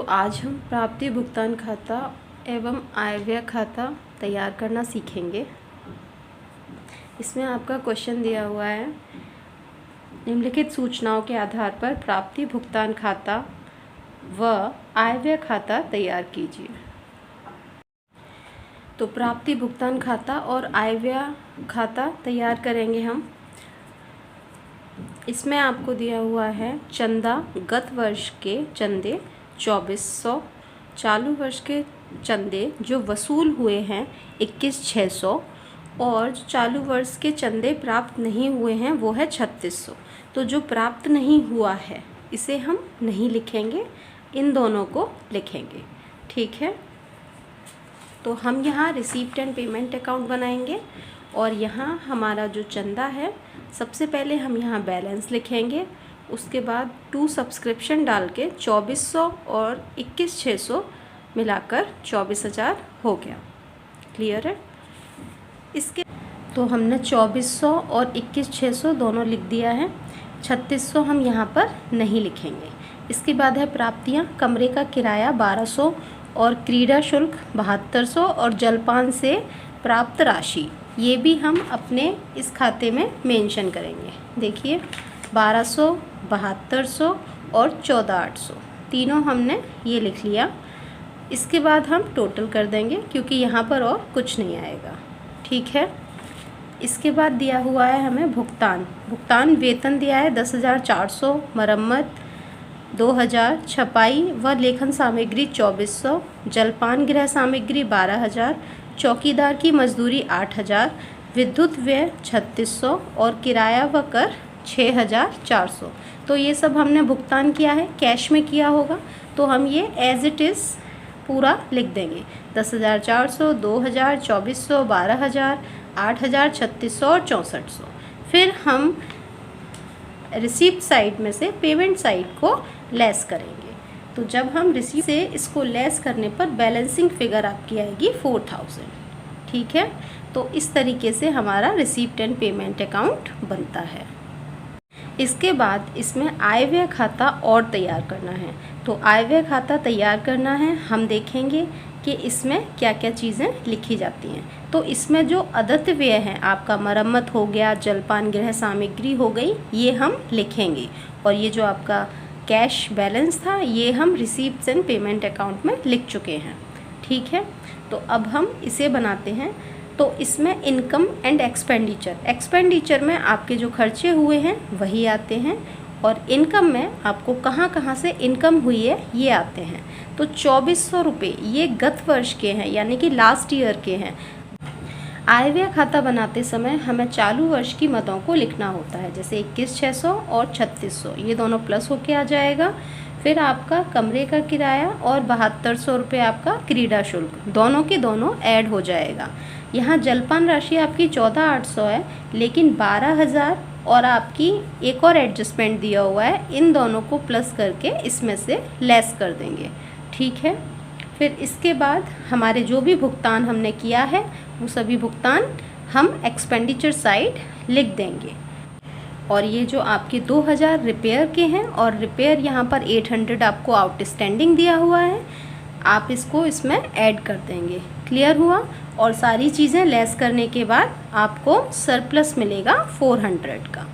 आज हम प्राप्ति भुगतान खाता एवं आय व्यय खाता तैयार करना सीखेंगे। इसमें आपका क्वेश्चन दिया हुआ है, निम्नलिखित सूचनाओं के आधार पर प्राप्ति भुगतान खाता व आय व्यय खाता तैयार कीजिए। तो प्राप्ति भुगतान खाता और आय व्यय खाता तैयार करेंगे हम। इसमें आपको दिया हुआ है चंदा, गत वर्ष के चंदे 2400, चालू वर्ष के चंदे जो वसूल हुए हैं 21,600 और जो चालू वर्ष के चंदे प्राप्त नहीं हुए हैं वो है 3600। तो जो प्राप्त नहीं हुआ है इसे हम नहीं लिखेंगे, इन दोनों को लिखेंगे। ठीक है, तो हम यहाँ रिसीप्ट एंड पेमेंट अकाउंट बनाएंगे और यहाँ हमारा जो चंदा है सबसे पहले हम यहाँ बैलेंस लिखेंगे, उसके बाद टू सब्सक्रिप्शन डाल के 2400 और 21,600 मिलाकर 24,000 हो गया। क्लियर है? इसके तो हमने 2400 और 21,600 दोनों लिख दिया है, 3600 हम यहाँ पर नहीं लिखेंगे। इसके बाद है प्राप्तियाँ, कमरे का किराया 1200 और क्रीड़ा शुल्क 7200 और जलपान से प्राप्त राशि, ये भी हम अपने इस खाते में मेंशन करेंगे। देखिए 1200, 7200 और 14,800 तीनों हमने ये लिख लिया। इसके बाद हम टोटल कर देंगे क्योंकि यहाँ पर और कुछ नहीं आएगा। ठीक है, इसके बाद दिया हुआ है हमें भुगतान वेतन दिया है 10,400, मरम्मत 2,000, छपाई व लेखन सामग्री 2,400, जलपान गृह सामग्री 12,000, चौकीदार की मजदूरी 8,000, विद्युत व्यय 3,600 और किराया व कर 6,400। तो ये सब हमने भुगतान किया है, कैश में किया होगा तो हम ये एज इट इज़ पूरा लिख देंगे। 10,400, 2,000, 2,400, 12,000, 8,000, 3,600 और 6,400। फिर हम रिसीप्ट साइड में से पेमेंट साइड को लेस करेंगे। तो जब हम रिसीप्ट से इसको लेस करने पर बैलेंसिंग फिगर आपकी आएगी 4,000। ठीक है, तो इस तरीके से हमारा रिसीप्ट एंड पेमेंट अकाउंट बनता है। इसके बाद इसमें आय व्यय खाता और तैयार करना है। तो आय व्यय खाता तैयार करना है, हम देखेंगे कि इसमें क्या क्या चीज़ें लिखी जाती हैं। तो इसमें जो अदत्त व्यय हैं, आपका मरम्मत हो गया, जलपान गृह सामग्री हो गई, ये हम लिखेंगे। और ये जो आपका कैश बैलेंस था ये हम रिसीप्ट्स एंड पेमेंट अकाउंट में लिख चुके हैं। ठीक है, तो अब हम इसे बनाते हैं। तो इसमें इनकम एंड एक्सपेंडिचर में आपके जो खर्चे हुए हैं वही आते हैं और इनकम में आपको कहाँ कहाँ से इनकम हुई है ये आते हैं। तो 2,400 रुपये ये गत वर्ष के हैं, यानी कि लास्ट ईयर के हैं। आय व्यय खाता बनाते समय हमें चालू वर्ष की मदों को लिखना होता है, जैसे 21,600 और 3,600 ये दोनों प्लस होके आ जाएगा। फिर आपका कमरे का किराया और 7,200 रुपये आपका क्रीड़ा शुल्क, दोनों के दोनों ऐड हो जाएगा। यहाँ जलपान राशि आपकी 14,800 है, लेकिन 12,000 और आपकी एक और एडजस्टमेंट दिया हुआ है, इन दोनों को प्लस करके इसमें से लेस कर देंगे। ठीक है, फिर इसके बाद हमारे जो भी भुगतान हमने किया है वो सभी भुगतान हम एक्सपेंडिचर साइड लिख देंगे। और ये जो आपके 2,000 रिपेयर के हैं और रिपेयर यहाँ पर 800 आपको आउटस्टैंडिंग दिया हुआ है, आप इसको इसमें ऐड कर देंगे। क्लियर हुआ? और सारी चीज़ें लेस करने के बाद आपको सरप्लस मिलेगा 400 का।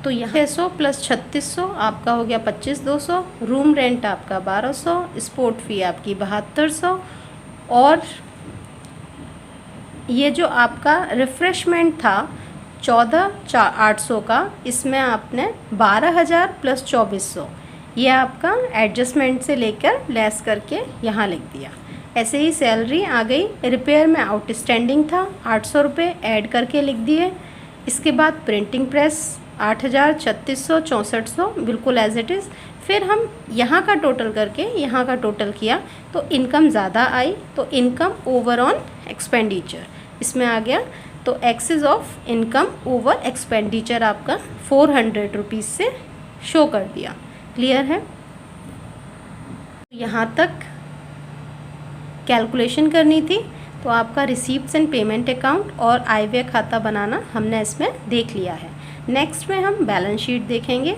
तो यहाँ 600 प्लस 3,600 आपका हो गया 25,200, रूम रेंट आपका 1,200, स्पोर्ट फी आपकी 7,200 और ये जो आपका रिफ्रेशमेंट था 14,800 का, इसमें आपने 12,000 प्लस 2,400 ये आपका एडजस्टमेंट से लेकर लेस करके यहाँ लिख दिया। ऐसे ही सैलरी आ गई, रिपेयर में आउटस्टैंडिंग था 800 रुपये ऐड करके लिख दिए। इसके बाद प्रिंटिंग प्रेस 8,000, 3,600, 6,400 बिल्कुल एज इट इज़। फिर हम यहाँ का टोटल करके यहाँ का टोटल किया तो इनकम ज़्यादा आई, तो इनकम ओवर ऑन एक्सपेंडिचर इसमें आ गया। तो excess of income over expenditure आपका 400 रुपीज़ से शो कर दिया। क्लियर है? यहाँ तक कैलकुलेशन करनी थी, तो आपका रिसीप्ट्स एंड पेमेंट अकाउंट और आय व्यय खाता बनाना हमने इसमें देख लिया है। नेक्स्ट में हम बैलेंस शीट देखेंगे।